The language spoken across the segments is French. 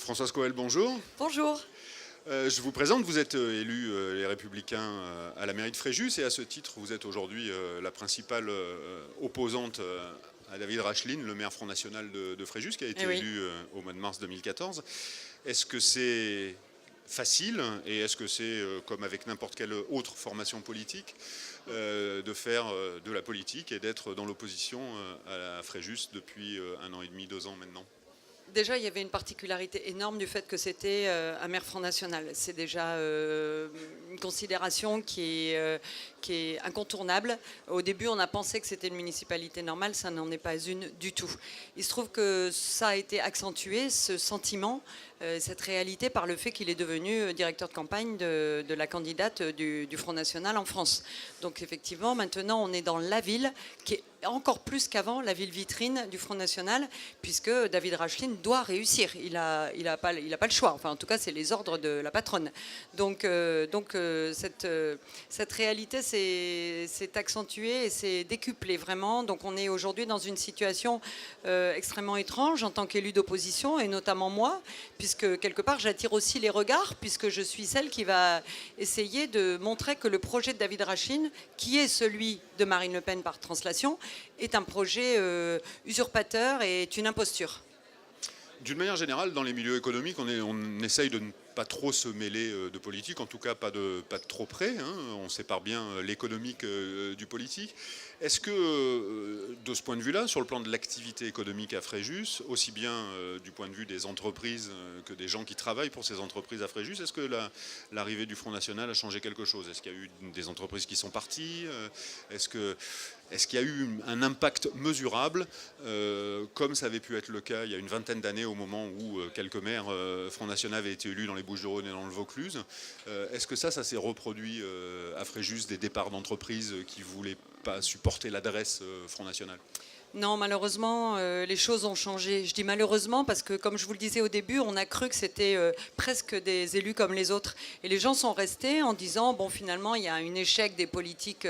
Françoise Coël, bonjour. Bonjour. Je vous présente, vous êtes élu Les Républicains à la mairie de Fréjus et à ce titre, vous êtes aujourd'hui la principale opposante à David Racheline, le maire Front National de Fréjus, qui a été élu au mois de mars 2014. Est-ce que c'est facile et est-ce que c'est, comme avec n'importe quelle autre formation politique, de faire de la politique et d'être dans l'opposition à Fréjus depuis 1 an et demi, 2 ans maintenant ? Déjà, il y avait une particularité énorme du fait que c'était un maire Front National. C'est déjà une considération qui est incontournable. Au début, on a pensé que c'était une municipalité normale, ça n'en est pas une du tout. Il se trouve que ça a été accentué, ce sentiment, cette réalité, par le fait qu'il est devenu directeur de campagne de la candidate du Front National en France. Donc effectivement, maintenant, on est dans la ville qui est encore plus qu'avant la ville vitrine du Front National, puisque David Racheline doit réussir. Il n'a pas le choix. Enfin, en tout cas, c'est les ordres de la patronne. Donc cette réalité s'est accentuée et s'est décuplée vraiment. Donc on est aujourd'hui dans une situation extrêmement étrange en tant qu'élu d'opposition, et notamment moi, puisque quelque part j'attire aussi les regards, puisque je suis celle qui va essayer de montrer que le projet de David Racheline, qui est celui de Marine Le Pen par translation, est un projet usurpateur et est une imposture. D'une manière générale, dans les milieux économiques, on essaye de ne pas trop se mêler de politique, en tout cas pas de trop près. On sépare bien l'économique du politique. Est-ce que, de ce point de vue-là, sur le plan de l'activité économique à Fréjus, aussi bien du point de vue des entreprises que des gens qui travaillent pour ces entreprises à Fréjus, est-ce que l'arrivée du Front National a changé quelque chose? Est-ce qu'il y a eu des entreprises qui sont parties? Est-ce qu'il y a eu un impact mesurable, comme ça avait pu être le cas il y a une vingtaine d'années, au moment où quelques maires Front National avaient été élus dans les Bouches-du-Rhône et dans le Vaucluse? Est-ce que ça s'est reproduit à Fréjus, des départs d'entreprises qui ne voulaient pas supporter l'adresse Front National? Non, malheureusement, les choses ont changé. Je dis malheureusement parce que, comme je vous le disais au début, on a cru que c'était presque des élus comme les autres. Et les gens sont restés en disant, bon, finalement, il y a un échec des politiques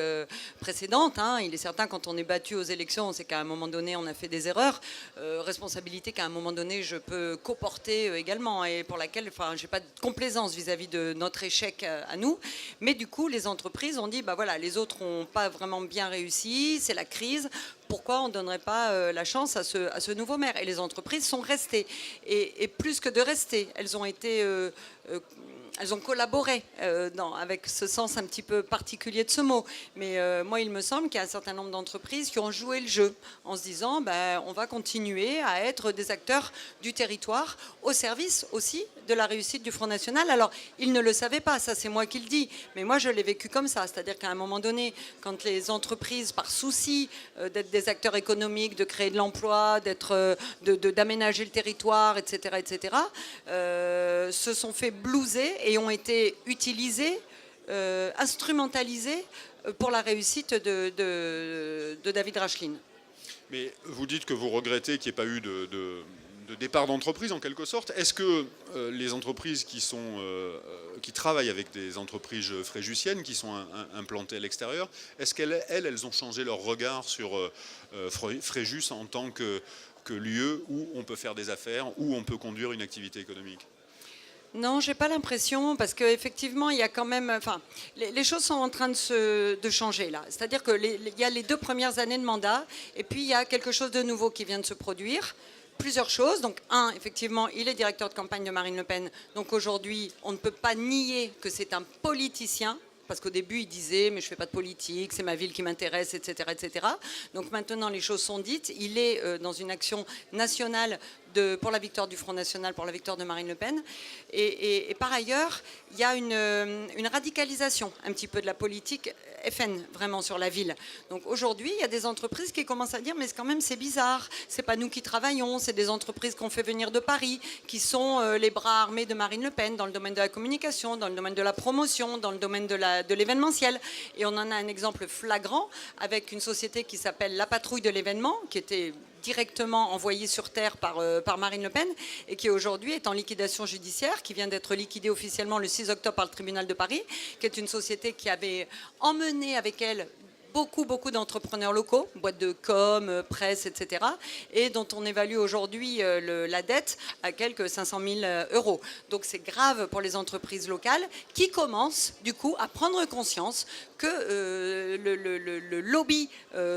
précédentes. Il est certain, quand on est battu aux élections, c'est qu'à un moment donné, on a fait des erreurs. Responsabilité qu'à un moment donné, je peux coporter également, et pour laquelle, je n'ai pas de complaisance vis-à-vis de notre échec à nous. Mais du coup, les entreprises ont dit, bah voilà, les autres n'ont pas vraiment bien réussi, c'est la crise. Pourquoi on ne donnerait pas la chance à ce nouveau maire? Et les entreprises sont restées. Et plus que de rester, elles ont collaboré avec ce sens un petit peu particulier de ce mot. Mais moi, il me semble qu'il y a un certain nombre d'entreprises qui ont joué le jeu en se disant on va continuer à être des acteurs du territoire au service aussi de la réussite du Front National. Alors, ils ne le savaient pas, ça c'est moi qui le dis, mais moi je l'ai vécu comme ça. C'est-à-dire qu'à un moment donné, quand les entreprises, par souci d'être des acteurs économiques, de créer de l'emploi, d'aménager le territoire, etc., se sont fait blouser et ont été utilisés, instrumentalisés pour la réussite de David Racheline. Mais vous dites que vous regrettez qu'il n'y ait pas eu de départ d'entreprise, en quelque sorte. Est-ce que les entreprises qui travaillent avec des entreprises fréjusiennes, qui sont implantées à l'extérieur, est-ce qu'elles ont changé leur regard sur Fréjus en tant que lieu où on peut faire des affaires, où on peut conduire une activité économique? Non, j'ai pas l'impression, parce qu'effectivement, il y a quand même, les choses sont en train de changer là. C'est-à-dire qu'il y a les 2 premières années de mandat, et puis il y a quelque chose de nouveau qui vient de se produire. Plusieurs choses. Donc, effectivement, il est directeur de campagne de Marine Le Pen. Donc aujourd'hui, on ne peut pas nier que c'est un politicien. Parce qu'au début, il disait « mais je ne fais pas de politique, c'est ma ville qui m'intéresse, etc. etc. » Donc maintenant, les choses sont dites. Il est dans une action nationale pour la victoire du Front National, pour la victoire de Marine Le Pen. Et par ailleurs, il y a une radicalisation un petit peu de la politique FN, vraiment, sur la ville. Donc aujourd'hui, il y a des entreprises qui commencent à dire « mais quand même, c'est bizarre, c'est pas nous qui travaillons, c'est des entreprises qu'on fait venir de Paris, qui sont les bras armés de Marine Le Pen dans le domaine de la communication, dans le domaine de la promotion, dans le domaine de l'événementiel. » Et on en a un exemple flagrant avec une société qui s'appelle La Patrouille de l'événement, qui était directement envoyée sur terre par Marine Le Pen et qui aujourd'hui est en liquidation judiciaire, qui vient d'être liquidée officiellement le 6 octobre par le tribunal de Paris, qui est une société qui avait emmené avec elle beaucoup d'entrepreneurs locaux, boîtes de com, presse, etc., et dont on évalue aujourd'hui la dette à quelques 500 000 euros. Donc c'est grave pour les entreprises locales qui commencent du coup à prendre conscience que le lobby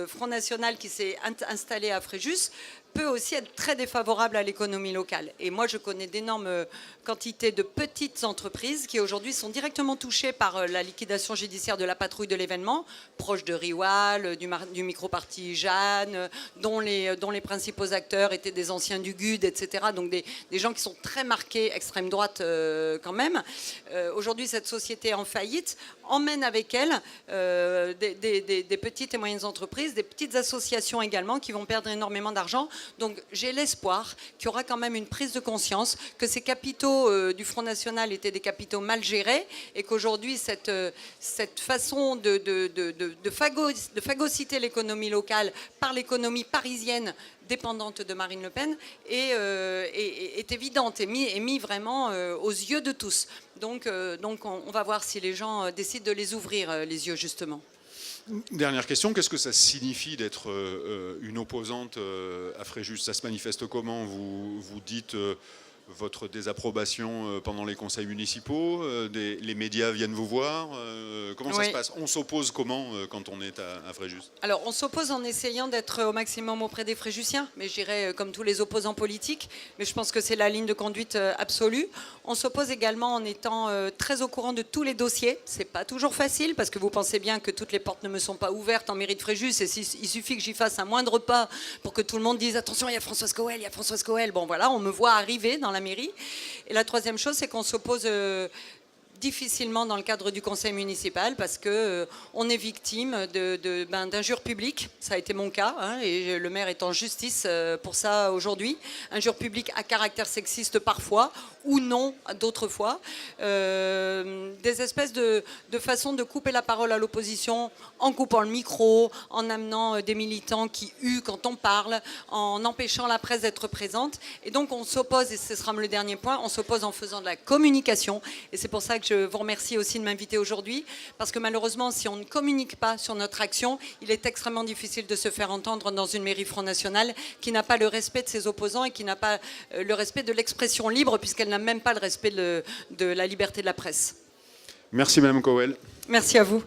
Front National qui s'est installé à Fréjus peut aussi être très défavorable à l'économie locale. Et moi, je connais d'énormes quantités de petites entreprises qui aujourd'hui sont directement touchées par la liquidation judiciaire de la patrouille de l'événement, proche de Riwal, du micro-parti Jeanne, dont les principaux acteurs étaient des anciens du GUD, etc. Donc des gens qui sont très marqués extrême droite quand même. Aujourd'hui, cette société en faillite emmène avec elle des petites et moyennes entreprises, des petites associations également qui vont perdre énormément d'argent. Donc j'ai l'espoir qu'il y aura quand même une prise de conscience que ces capitaux du Front National étaient des capitaux mal gérés et qu'aujourd'hui cette façon de phagocyter l'économie locale par l'économie parisienne dépendante de Marine Le Pen est évidente et mis vraiment aux yeux de tous. Donc on va voir si les gens décident de les ouvrir les yeux justement. Dernière question, qu'est-ce que ça signifie d'être une opposante à Fréjus? Ça se manifeste comment? Vous dites votre désapprobation pendant les conseils municipaux, les médias viennent vous voir, comment ça se passe? On s'oppose comment quand on est à Fréjus? Alors on s'oppose en essayant d'être au maximum auprès des Fréjusiens, mais je dirais comme tous les opposants politiques, mais je pense que c'est la ligne de conduite absolue. On s'oppose également en étant très au courant de tous les dossiers, c'est pas toujours facile parce que vous pensez bien que toutes les portes ne me sont pas ouvertes en mairie de Fréjus et il suffit que j'y fasse un moindre pas pour que tout le monde dise attention il y a Françoise Coël, il y a Françoise Coël, bon voilà on me voit arriver dans la mairie. Et la troisième chose, c'est qu'on s'oppose difficilement dans le cadre du conseil municipal parce qu'on est victime d'injures publiques. Ça a été mon cas et le maire est en justice pour ça aujourd'hui. Injures publiques à caractère sexiste parfois ou non d'autres fois. Des espèces de façons de couper la parole à l'opposition en coupant le micro, en amenant des militants qui huent quand on parle, en empêchant la presse d'être présente. Et donc on s'oppose, et ce sera le dernier point, on s'oppose en faisant de la communication. Et c'est pour ça que je vous remercie aussi de m'inviter aujourd'hui, parce que malheureusement, si on ne communique pas sur notre action, il est extrêmement difficile de se faire entendre dans une mairie Front National qui n'a pas le respect de ses opposants et qui n'a pas le respect de l'expression libre, puisqu'elle n'a même pas le respect de la liberté de la presse. Merci Madame Coël. Merci à vous.